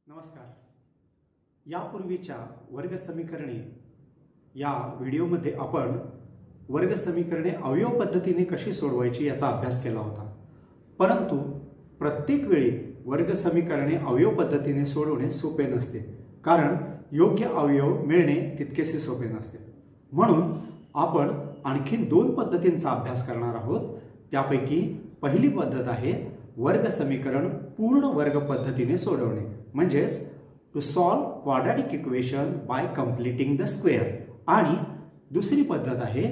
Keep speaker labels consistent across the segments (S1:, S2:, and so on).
S1: नमस्कार. यापूर्वीच्या वर्ग समीकरणे या व्हिडिओमध्ये आपण वर्ग समीकरणे अवयव पद्धतीने कशी सोडवायची याचा अभ्यास केला होता. परंतु प्रत्येक वेळी वर्ग समीकरणे अवयव पद्धतीने सोडवणे सोपे नसते, कारण योग्य अवयव मिळणे तितकेसे सोपे नसते. म्हणून आपण आणखी दोन पद्धतींचा अभ्यास करणार आहोत. त्यापैकी पहिली पद्धत आहे वर्ग समीकरण पूर्ण वर्ग पद्धतीने सोडवणे, म्हणजेच to solve quadratic equation by completing the square. आणि दुसरी पद्धत आहे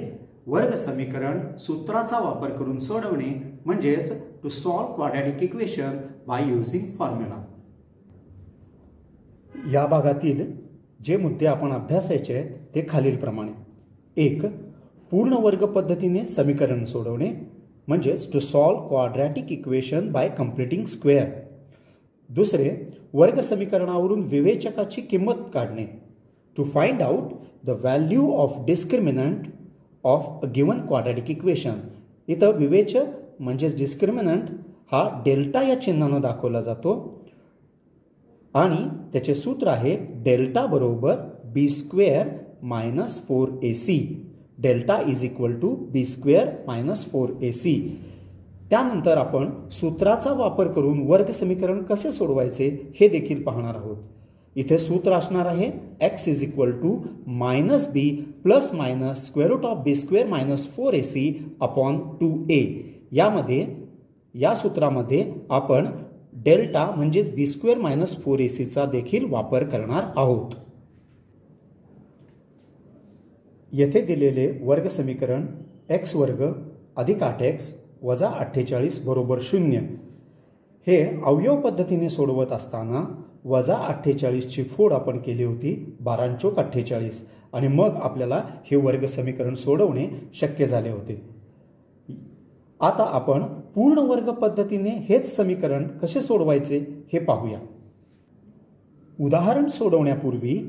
S1: वर्ग समीकरण सूत्राचा वापर करून सोडवणे, म्हणजेच to solve quadratic equation by using formula. या भागातील जे मुद्दे आपण अभ्यासायचे आहेत ते खालीलप्रमाणे. एक, पूर्ण वर्ग पद्धतीने समीकरण सोडवणे, म्हणजेच to solve quadratic equation by completing square. दुसरे, वर्ग समीकरणावरून विवेचकाची किंमत काढणे, to find out the value of discriminant of a given quadratic equation. इथं विवेचक म्हणजेच डिस्क्रिमिनंट हा डेल्टा या चिन्हाने दाखवला जातो आणि त्याचे सूत्र आहे डेल्टा बरोबर B square minus 4ac. Delta is equal to B square minus 4ac. त्यानंतर आपण सूत्राचा वापर करून वर्ग समीकरण कसे सोडवायचे हे देखील पाहणार आहोत. इथे सूत्र असणार आहे x is equal to minus B plus minus square root of B square minus 4ac upon 2a. या सूत्रामध्ये आपण डेल्टा म्हणजेच बी स्क्वेअर मायनस 4ac चा देखील वापर करणार आहोत. येथे दिलेले वर्ग समीकरण x वर्ग अधिक 8x वजा 48 बरोबर 0 हे अवयव पद्धतीने सोडवत असताना वजा 48 ची फोड आपण केली होती 12 चोक 48 आणि मग आपल्याला हे वर्ग समीकरण सोडवणे शक्य झाले होते. आता आपण पूर्ण वर्ग पद्धतीने हेच समीकरण कसे सोडवायचे हे पाहूया. उदाहरण सोडवण्यापूर्वी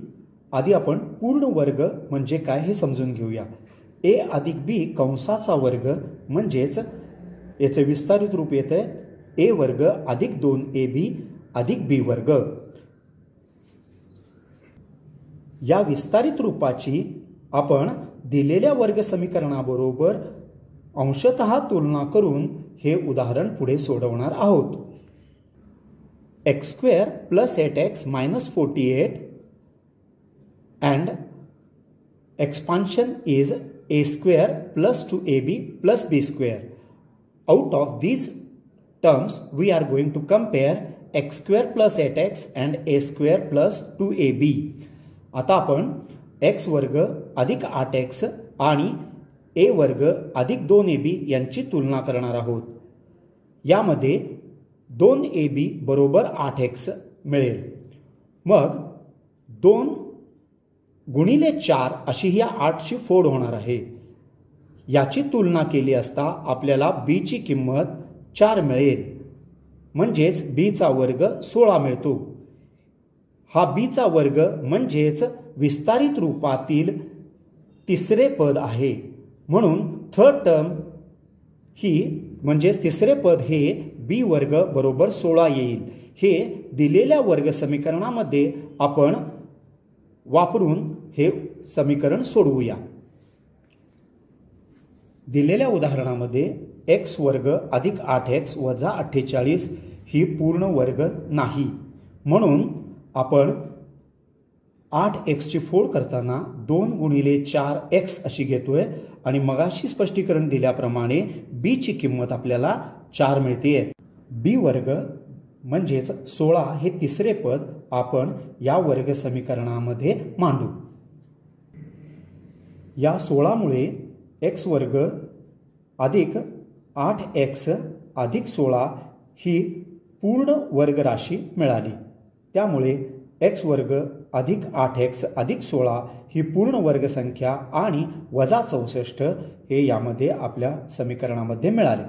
S1: आधी आपण पूर्ण वर्ग म्हणजे काय हे समजून घेऊया. a अधिक b कंसाचा वर्ग म्हणजेच याचे विस्तारित रूप येते a वर्ग अधिक 2ab अधिक b वर्ग. या विस्तारित रूपाची आपण दिलेल्या वर्ग समीकरणाबरोबर अंशतः तुलना करून हे उदाहरण पुढे सोडवणार आहोत. x square plus 8x minus 48 and expansion is a square plus 2ab plus b square. Out of these terms we are going to compare x square plus 8x and a square plus 2ab. आता आपण x वर्ग अधिक 8x आणि a वर्ग अधिक 2ab यांची तुलना करणार आहोत. यामध्ये 2ab बरोबर 8x मिळेल. मग 2 गुणिले 4 अशी या 8 ची फोड होणार आहे. याची तुलना केली असता आपल्याला b ची किंमत 4 मिळेल, म्हणजेच b चा वर्ग 16 मिळतो. हा b चा वर्ग म्हणजेच विस्तारित रूपातील तिसरे पद आहे. म्हणून थर्ड टर्म ही म्हणजेच तिसरे पद हे b वर्ग बरोबर 16 येईल. हे दिलेल्या वर्ग समीकरणामध्ये आपण वापरून हे समीकरण सोडवूया. दिलेल्या उदाहरणामध्ये x वर्ग अधिक 8x वजा 48 ही पूर्ण वर्ग नाही, म्हणून आपण 8x ची फोड करताना 2 गुणिले 4x अशी घेतोय आणि मगाशी स्पष्टीकरण दिल्याप्रमाणे b ची किंमत आपल्याला 4 मिळते. b वर्ग म्हणजेच 16 हे तिसरे पद आपण या वर्ग समीकरणामध्ये मांडू. या 16 मुळे x वर्ग अधिक 8x अधिक 16 ही पूर्ण वर्ग राशी मिळाली. त्यामुळे x वर्ग अधिक 8x अधिक 16 ही पूर्ण वर्ग संख्या आणि वजा 64 हे यामध्ये आपल्या समीकरणामध्ये मिळाले.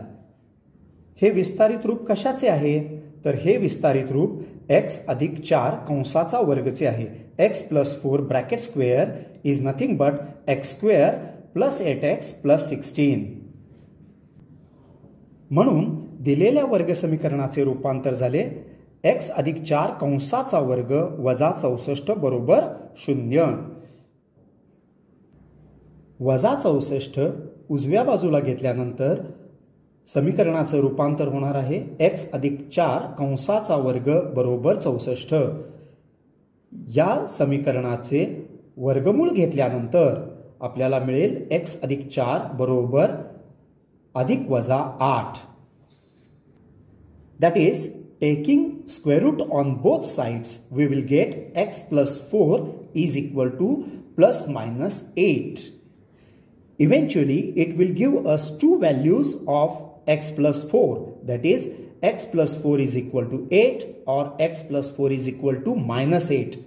S1: हे विस्तारित रूप कशाचे आहे? तर हे विस्तारित रूप x अधिक 4 कंसाचा वर्गचे आहे. x plus 4 bracket square is nothing but x square plus 8x plus 16. म्हणून दिलेल्या वर्ग समीकरणाचे रूपांतर झाले x अधिक 4 कंसाचा वर्ग वजा 64 बरोबर 0. वजा 64 उजव्या बाजूला घेतल्यानंतर समीकरणाचं रूपांतर होणार आहे x अधिक 4 कंसाचा वर्ग बरोबर 64. या समीकरणाचे वर्गमूळ घेतल्यानंतर आपल्याला मिळेल x अधिक 4 बरोबर अधिक वजा 8. That is, taking square root on both sides, we will get x plus 4 is equal to plus minus 8. Eventually, it will give us two values of x plus 4. That is, x plus 4 is equal to 8 or x plus 4 is equal to minus 8.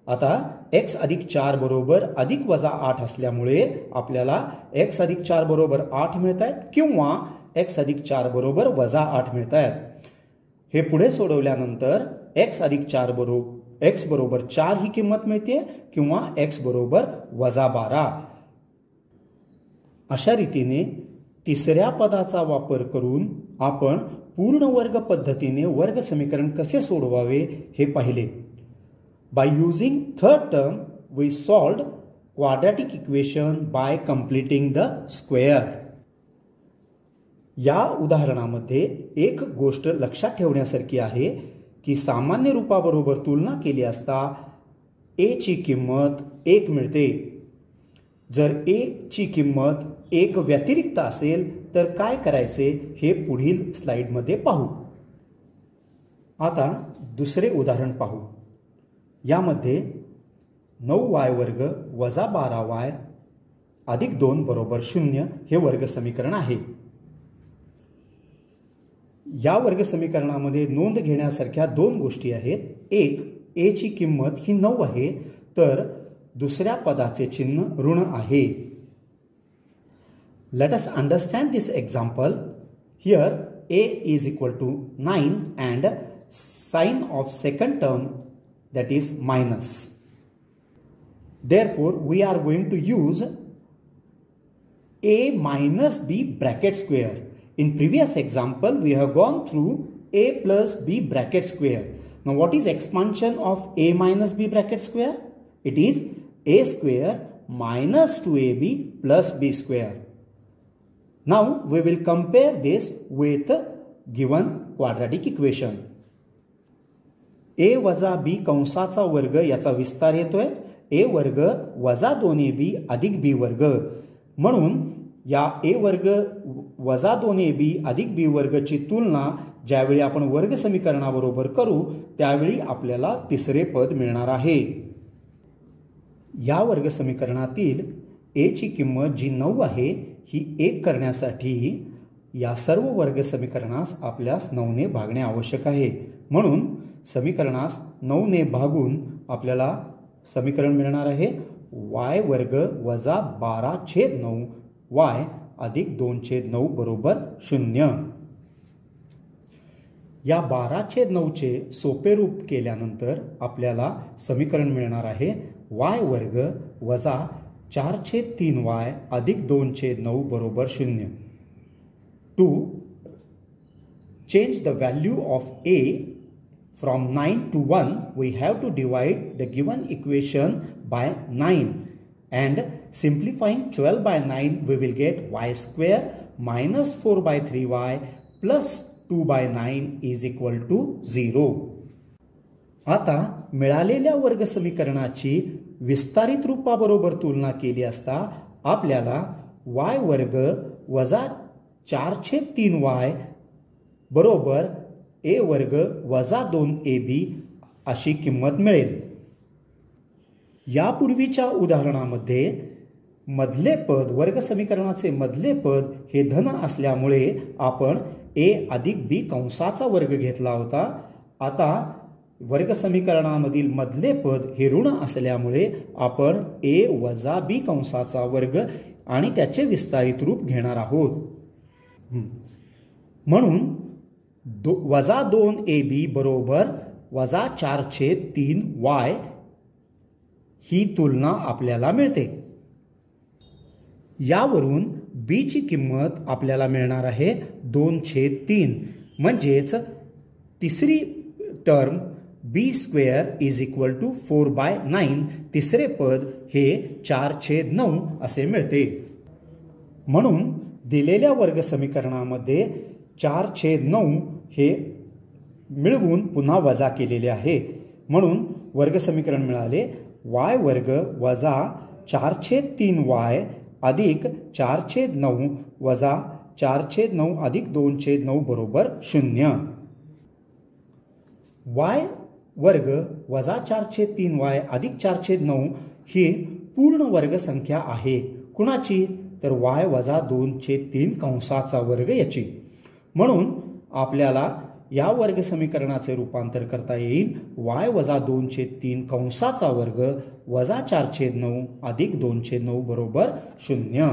S1: आता x अधिक 4 बरोबर अधिक वजा 8 असल्यामुळे आपल्याला x अधिक 4 बरोबर 8 मिळत आहेत किंवा x अधिक 4 बरोबर वजा 8 मिळत आहेत. हे पुढे सोडवल्यानंतर x अधिक 4 बरोबर x बरोबर 4 ही किंमत मिळते किंवा x बरोबर वजा 12. अशा रीतीने तिसऱ्या पदाचा वापर करून आपण पूर्ण वर्ग पद्धतीने वर्ग समीकरण कसे सोडवावे हे पाहिले. By using third term, we solved quadratic equation by completing the square. या उदाहरणामध्ये एक गोष्ट लक्षात ठेवण्यासारखी आहे की सामान्य रूपाबरोबर तुलना केली असता a ची किंमत 1 मिळते. जर a ची किंमत 1 व्यतिरिक्त असेल तर काय करायचे हे पुढील स्लाइडमध्ये पाहू. आता दुसरे उदाहरण पाहू. यामध्ये 9y वर्ग वजा 12y अधिक 2 बरोबर 0 हे वर्ग समीकरण आहे. या वर्ग समीकरणामध्ये नोंद घेण्यासारख्या दोन गोष्टी आहेत. एक, a ची किंमत ही 9 आहे तर दुसऱ्या पदाचे चिन्ह ऋण आहे. Let us understand this example. Here a is equal to 9 and sign of second term, that is minus. Therefore, we are going to use a minus b bracket square. In previous example, we have gone through a plus b bracket square. Now, what is expansion of a minus b bracket square? It is a square minus 2ab plus b square. Now, we will compare this with given quadratic equation. a वजा b कंसाचा वर्ग याचा विस्तार येतोय a वर्ग वजा 2ab अधिक b वर्ग. म्हणून या a वर्ग वजा 2ab अधिक b वर्गची तुलना ज्यावेळी आपण वर्ग समीकरणाबरोबर करू त्यावेळी आपल्याला तिसरे पद मिळणार आहे. या वर्ग समीकरणातील a ची किंमत जी 9 आहे ही 1 करण्यासाठी या सर्व वर्ग समीकरणास आपल्यास 9 ने भागणे आवश्यक आहे. म्हणून समीकरणास 9 ने भागून आपल्याला समीकरण मिळणार आहे y वर्ग वजा 12/9 y अधिक 2/9 बरोबर 0. या 12/9 चे सोपे रूप केल्यानंतर आपल्याला समीकरण मिळणार आहे y वर्ग वजा 4/3y अधिक 2/9 बरोबर 0. To change the value of a from 9 to 1, we have to divide the given equation by 9 and simplifying 12 by 9 we will get y square minus 4 by 3y plus 2 by 9 is equal to 0. आता मिळालेल्या वर्ग समीकरणाची विस्तारित रूपाबरोबर तुलना केली असता आपल्याला y वर्ग वजा 4/3y बरोबर a वर्ग वजा 2ab अशी किंमत मिळेल. यापूर्वीच्या उदाहरणामध्ये मधले पद वर्ग समीकरणाचे मधले पद हे धन असल्यामुळे आपण a अधिक b कंसाचा वर्ग घेतला होता. आता वर्ग समीकरणामधील मधले पद हे ऋण असल्यामुळे आपण a वजा b कंसाचा वर्ग आणि त्याचे विस्तारित रूप घेणार आहोत. म्हणून वजा 2ab बरोबर वजा 4/3y ही तुलना आपल्याला मिळते. यावरून b ची किंमत आपल्याला मिळणार आहे 2/3 म्हणजेच term b² is equal to 4/9 तिसरे पद हे 4/9 असे मिळते. म्हणून दिलेल्या वर्ग समीकरणामध्ये 4/9 हे मिळवून पुन्हा वजा केलेले आहे. म्हणून वर्ग समीकरण मिळाले y वर्ग वजा 4/3y अधिक 4/9 वजा 4/9 अधिक 2/9 बरोबर 0. y वर्ग वजा 4/3y अधिक 4/9 ही पूर्ण वर्ग संख्या आहे. कुणाची? तर y वजा 2/3 कंसाचा वर्ग याची. म्हणून आपल्याला या वर्ग समीकरणाचे रूपांतर करता येईल y वजा 2/3 कंसाचा वर्ग वजा 4/9 अधिक 2/9 बरोबर 0.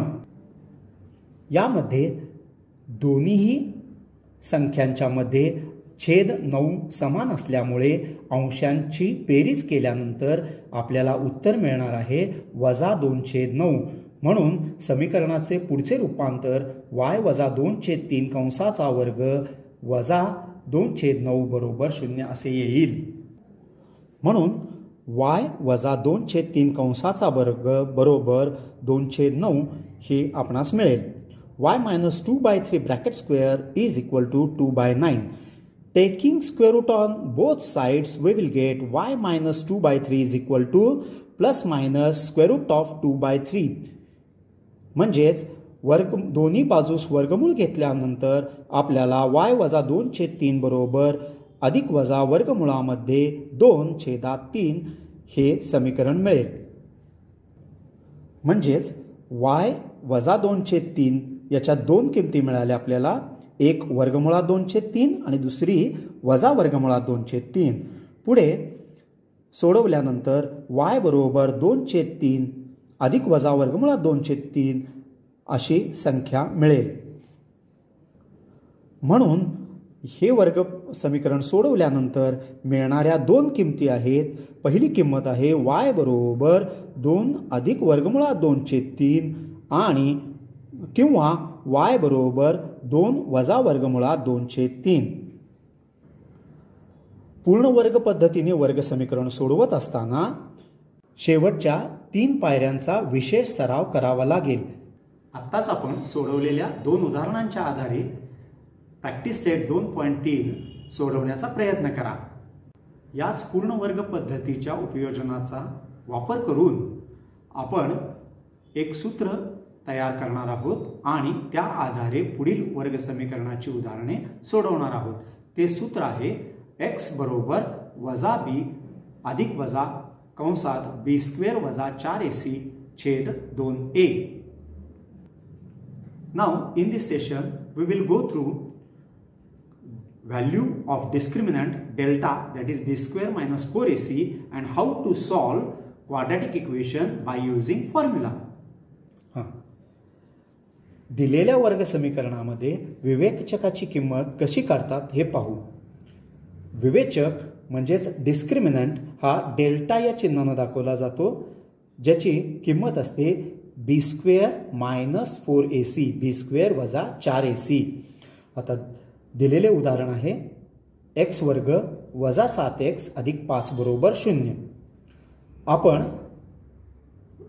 S1: यामध्ये दोन्हीही संख्यांच्या मध्ये छेद 9 समान असल्यामुळे अंशांची बेरीज केल्यानंतर आपल्याला उत्तर मिळणार आहे वजा 2/9. म्हणून समीकरणाचे पुढचे रूपांतर y वजा 2/3 कंसाचा वर्ग वजा 2/9 बरोबर 0 असे येईल. म्हणून y वजा 2/3 कंसाचा वर्ग बरोबर 2/9 हे आपणास मिळेल. y minus 2/3 bracket square is equal to 2/9. Taking square root on both sides, we will get y minus 2/3 is equal to plus minus square root of 2/3. म्हणजेच दोन्ही बाजूस वर्गमूळ घेतल्यानंतर आपल्याला y वजा 2/3 बरोबर अधिक वजा वर्गमुळामध्ये 2/3 हे समीकरण मिळेल. म्हणजेच y वजा 2/3 याच्या दोन किमती मिळाल्या आपल्याला, एक वर्गमुळात 2/3 आणि दुसरी वजा वर्गमुळात 2/3. पुढे सोडवल्यानंतर y बरोबर 2/3 अधिक वजा वर्गमुळात 2/3 अशी संख्या मिळेल. म्हणून हे वर्ग समीकरण सोडवल्यानंतर मिळणाऱ्या दोन किमती आहेत. पहिली किंमत आहे y बरोबर 2 अधिक वर्गमुळात 2/3 आणि किंवा y बरोबर 2 वजा वर्गमुळात 2/3. पूर्ण वर्ग पद्धतीने वर्ग समीकरण सोडवत असताना शेवटच्या 3 पायऱ्यांचा विशेष सराव करावा लागेल. आत्ताच आपण सोडवलेल्या 2 उदाहरणांच्या आधारे प्रॅक्टिस सेट 2.3 सोडवण्याचा प्रयत्न करा. याच पूर्ण वर्ग पद्धतीच्या उपयोजनाचा वापर करून आपण एक सूत्र तयार करणार आहोत आणि त्या आधारे पुढील वर्ग समीकरणाची उदाहरणे सोडवणार आहोत. ते सूत्र आहे x बरोबर वजा b अधिक वजा कंसात b² वजा 4ac छेद 2a. Now in this session we will go through value of discriminant delta, that is b² minus 4ac, and how to solve quadratic equation by using formula. दिलेल्या वर्ग समीकरणामध्ये विवेचकाची किंमत कशी काढतात हे पाहू. विवेचक म्हणजेच डिस्क्रिमिनंट हा डेल्टा या चिन्हाने दाखवला जातो, ज्याची किंमत असते b² मायनस 4ac, b² वजा 4ac. आता दिलेले उदाहरण आहे x वर्ग वजा 7x अधिक 5 बरोबर 0. आपण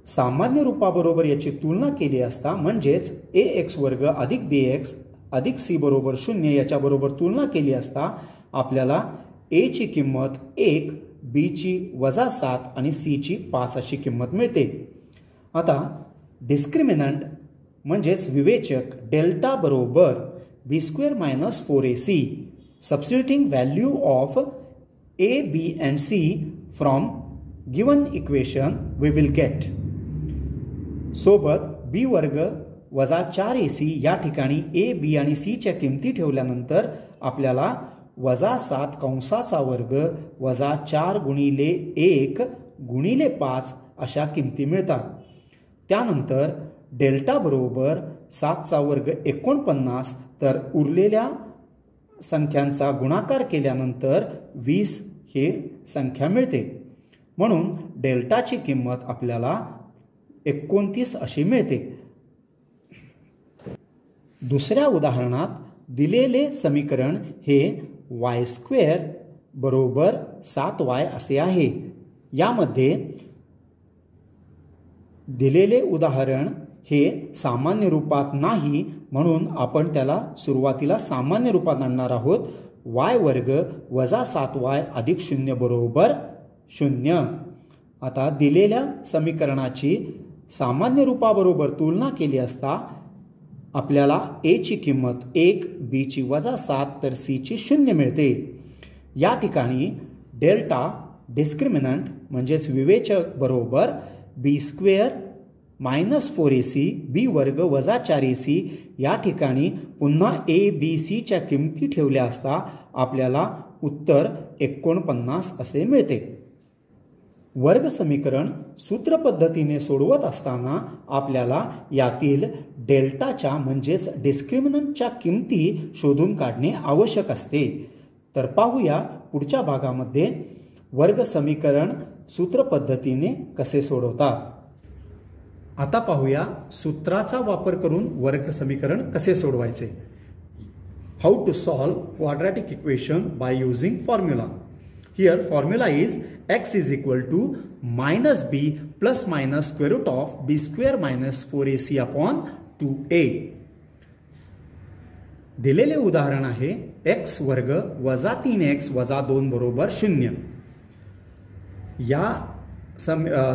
S1: सामान्य रूपाबरोबर याची तुलना केली असता म्हणजेच ax वर्ग अधिक bx अधिक c बरोबर 0 याच्या बरोबर तुलना केली असता आपल्याला a ची किंमत 1, b ची वजा 7 आणि c ची 5 अशी किंमत मिळते. आता डिस्क्रिमिनंट म्हणजेच विवेचक डेल्टा बरोबर b² minus 4ac. Substituting value of a, b and c from given equation we will get. सोबत b वर्ग वजा 4ac या ठिकाणी a, b आणि c च्या किमती ठेवल्यानंतर आपल्याला वजा 7 कंसाचा वर्ग वजा 4 गुणिले 1 गुणिले 5 अशा किमती मिळतात. त्यानंतर डेल्टा बरोबर 7 चा वर्ग 49, तर उरलेल्या संख्यांचा गुणाकार केल्यानंतर 20 हे संख्या मिळते. म्हणून डेल्टाची किंमत आपल्याला 29 अशी मिळते. दुसऱ्या उदाहरणात दिलेले समीकरण हे y² बरोबर 7y असे आहे। यामध्ये दिलेले उदाहरण हे सामान्य रूपात नाही, म्हणून आपण त्याला सुरुवातीला सामान्य रूपात आणणार आहोत। y वर्ग वजा 7y अधिक 0 बरोबर 0। आता दिलेल्या समीकरणाची सामान्य रूपाबरोबर तुलना केली असता आपल्याला a ची किंमत 1, b ची वजा 7 तर c ची 0 मिळते। या ठिकाणी डेल्टा डिस्क्रिमिनंट म्हणजेच विवेचक बरोबर b² मायनस 4ac b वर्ग वजा 4ac। या ठिकाणी पुन्हा a b c च्या किमती ठेवल्या असता आपल्याला उत्तर 49 असे मिळते। वर्ग समीकरण सूत्र पद्धतीने सोडवत असताना आपल्याला यातील डेल्टाच्या म्हणजेच डिस्क्रिमिनंटच्या किमती शोधून काढणे आवश्यक असते। तर पाहूया पुढच्या भागामध्ये वर्ग समीकरण सूत्र पद्धतीने कसे सोडवतात। आता पाहूया सूत्राचा वापर करून वर्ग समीकरण कसे सोडवायचे। How to solve quadratic equation by using formula. Here formula is x is equal to minus b plus minus square root of b square minus 4ac upon 2a। दिलेले उदाहरण आहे x वर्ग वजा 3x वजा 2 बरोबर 0। या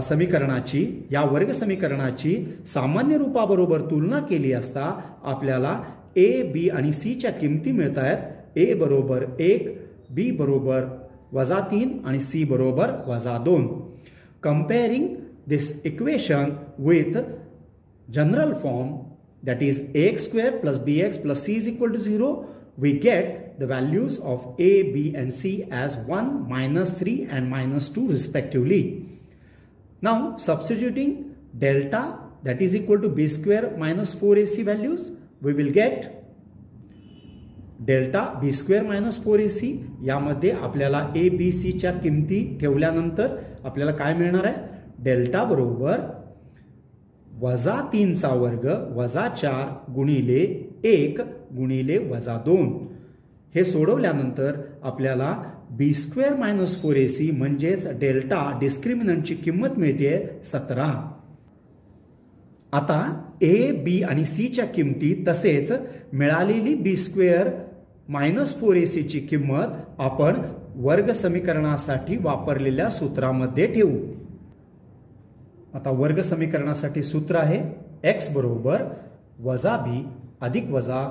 S1: समीकरणाची या वर्ग समीकरणाची सामान्य रूपाबरोबर तुलना केली असता आपल्याला a b आणि c च्या किमती मिळत आहेत। a बरोबर 1, b बरोबर वजा 3 आणि c बरोबर वजा 2। Comparing this equation with general form that is ax square plus bx plus c is equal to 0, we get the values of a, b and c as 1, -3 and -2 respectively। Now substituting delta that is equal to b square minus 4ac values, we will get delta B square minus 4ac। यामध्ये आपल्याला A B C च्या किमती ठेवल्यानंतर आपल्याला काय मिळणार आहे, delta बरोबर वजा 3 चा वर्ग वजा 4 गुणिले 1 गुणिले वजा 2। हे सोडवल्यानंतर आपल्याला बी स्क्वेअर मायनस 4ac म्हणजेच डेल्टा डिस्क्रिमिनंटची किंमत मिळते 17। आता ए बी आणि सी च्या किमती तसेच मिळालेली बी स्क्वेअर मायनस 4ac ची किंमत आपण वर्ग समीकरणासाठी वापरलेल्या सूत्रामध्ये ठेवू। आता वर्ग समीकरणासाठी सूत्र आहे x बरोबर वजा b अधिक वजा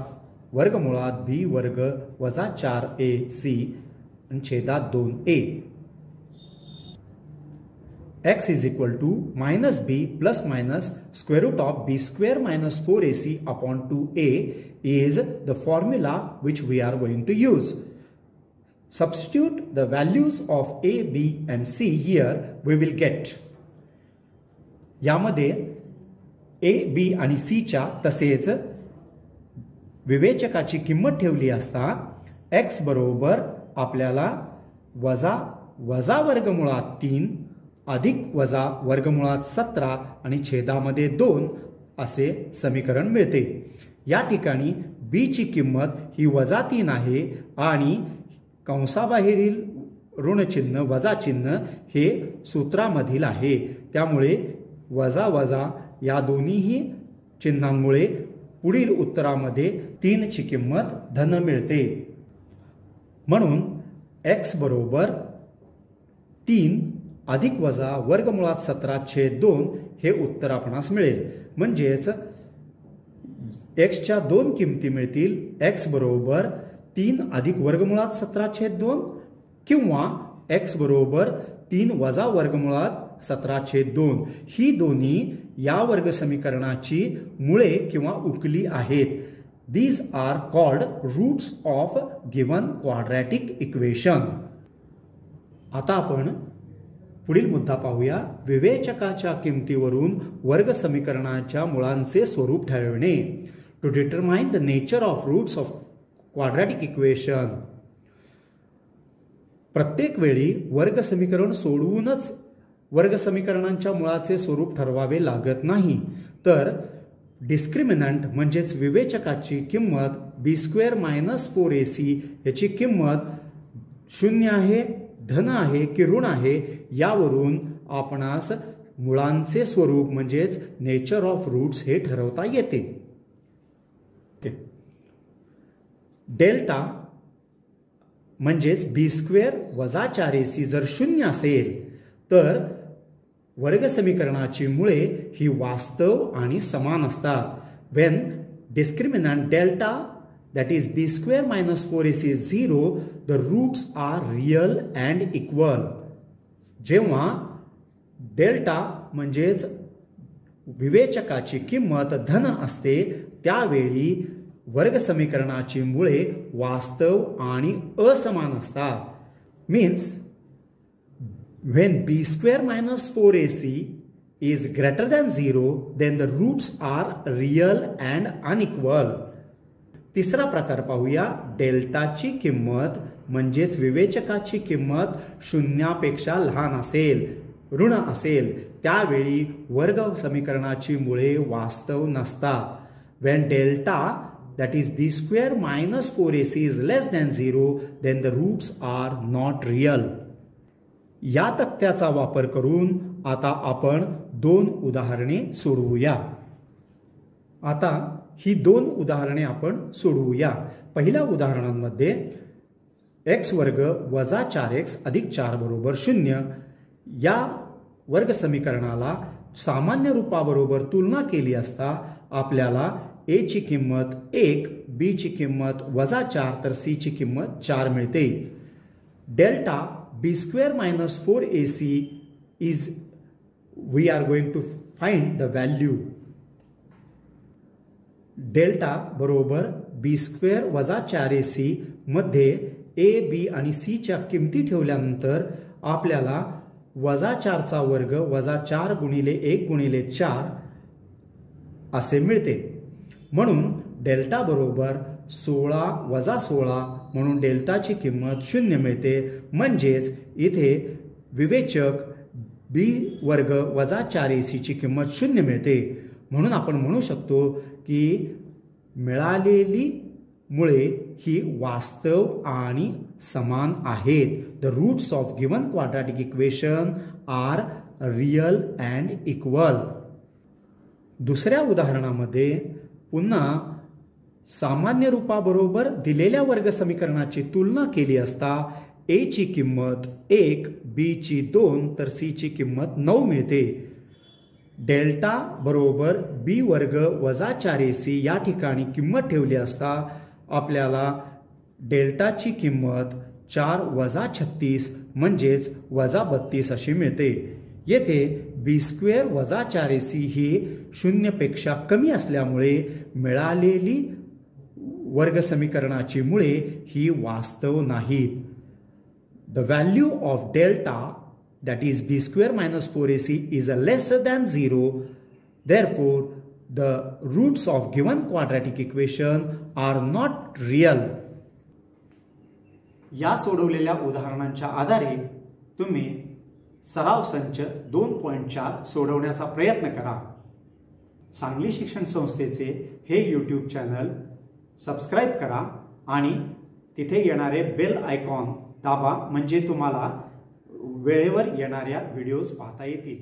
S1: वर्गमुळात b वर्ग वजा 4ac आणि छेदात 2a। x is equal to minus b plus minus square root of b square minus 4ac upon 2a is the formula which we are going to use. Substitute the values of a, b and c here, we will get. यामध्ये a, b आणि c च्या तसेच विवेचकाची किंमत ठेवली असता x बरोबर आपल्याला वजा वजा वर्गमुळात 3 अधिक वजा वर्गमुळात 17 आणि छेदामध्ये 2 असे समीकरण मिळते। या ठिकाणी b ची किंमत ही वजा 3 आहे आणि कंसाबाहेरील ऋण चिन्ह वजा चिन्ह हे सूत्रामधील आहे, त्यामुळे वजा वजा या दोन्हीही चिन्हांमुळे पुढील उत्तरामध्ये 3 ची किंमत धन मिळते। म्हणून x बरोबर 3 अधिक वजा वर्गमुळात 17/2 हे उत्तर आपणास मिळेल। म्हणजेच x च्या 2 किमती मिळतील, x बरोबर 3 अधिक वर्गमुळात 17/2 किंवा x बरोबर 3 वजा वर्गमुळात 17/2। ही दोन्ही या वर्ग समीकरणाची मुळे किंवा उकली आहेत। These are called roots of given quadratic equation। आता आपण पुढील मुद्दा पाहूया, विवेचकाच्या किमतीवरून वर्ग समीकरणाच्या मुळांचे स्वरूप ठरवणे। To determine the nature of roots of quadratic equation. प्रत्येक वेळी वर्ग समीकरण सोडवूनच वर्ग समीकरणांच्या मुळाचे स्वरूप ठरवावे लागत नाही, तर डिस्क्रिमिनंट म्हणजेच विवेचकाची किंमत b² - 4ac याची किंमत शून्य आहे, धन आहे की ऋण आहे यावरून आपणास मुळांचे स्वरूप म्हणजेच नेचर ऑफ रूट्स हे ठरवता येते. डेल्टा म्हणजेच बी स्क्वेअर वजा 4ac जर शून्य असेल तर वर्ग समीकरणाची मुळे ही वास्तव आणि समान असतात. When discriminant delta that is b square minus 4ac is 0, the roots are real and equal. जेव्हा डेल्टा म्हणजेच विवेचकाची किंमत धन असते त्यावेळी वर्ग समीकरणाची मुळे वास्तव आणि असमान असतात. Means when b square minus 4ac is greater than 0 then the roots are real and unequal. तिसरा प्रकार पाहूया. डेल्टाची किंमत म्हणजेच विवेचकाची किंमत शून्यापेक्षा लहान असेल, ऋण असेल त्यावेळी वर्ग समीकरणाची मुळे वास्तव नसतात. When delta that is b square minus 4ac is less than 0 then the roots are not real. या तक्त्याचा वापर करून आता आपण 2 उदाहरणे सोडवूया. आता ही 2 उदाहरणे आपण सोडवूया. पहिल्या उदाहरणांमध्ये x वर्ग वजा 4x अधिक 4 बरोबर 0 या वर्ग समीकरणाला सामान्य रूपाबरोबर तुलना केली असता आपल्याला a ची किंमत 1, b ची किंमत वजा 4 तर c ची किंमत 4 मिळते. Delta b square minus 4ac is we are going to find the value. Delta बरोबर बी स्क्वेअर वजा 4ac मध्ये ए, बी आणि सी च्या किमती ठेवल्यानंतर आपल्याला वजा 4 चा वर्ग वजा 4 गुणिले 1 गुणिले 4 असे मिळते. म्हणून डेल्टा बरोबर 16 वजा 16 म्हणून डेल्टाची किंमत 0 मिळते. म्हणजेच इथे विवेचक बी वर्ग वजा 4ac ची किंमत 0 मिळते. म्हणून आपण म्हणू शकतो की मिळालेली मुळे ही वास्तव आणि समान आहेत. The roots of given quadratic equation are real and equal. दुसऱ्या उदाहरणामध्ये पुन्हा सामान्य रूपाबरोबर दिलेल्या वर्ग समीकरणाची तुलना केली असता a ची किंमत 1, b ची 2 तर c ची किंमत 9 मिळते. डेल्टा बरोबर b वर्ग वजा 4ac या ठिकाणी किंमत ठेवली असता आपल्याला डेल्टाची किंमत 4 वजा 36 म्हणजेच वजा 32 अशी मिळते. येथे b स्क्वेअर वजा 4ac ही 0 पेक्षा कमी असल्यामुळे मिळालेली वर्ग समीकरणाची मुळे ही वास्तव नाहीत. The value of delta that is b square minus 4ac is a lesser than 0. Therefore, the roots of given quadratic equation are not real. या सोडवलेल्या उदाहरणांच्या आधारे तुम्ही सराव संच 2.4 सोडवण्याचा प्रयत्न करा. सांगली शिक्षण संस्थेचे हे YouTube चॅनल सबस्क्राइब करा आणि तिथे येणारे बेल आयकॉन दाबा म्हणजे तुम्हाला वेळेवर येणाऱ्या व्हिडिओज पाहता येतील.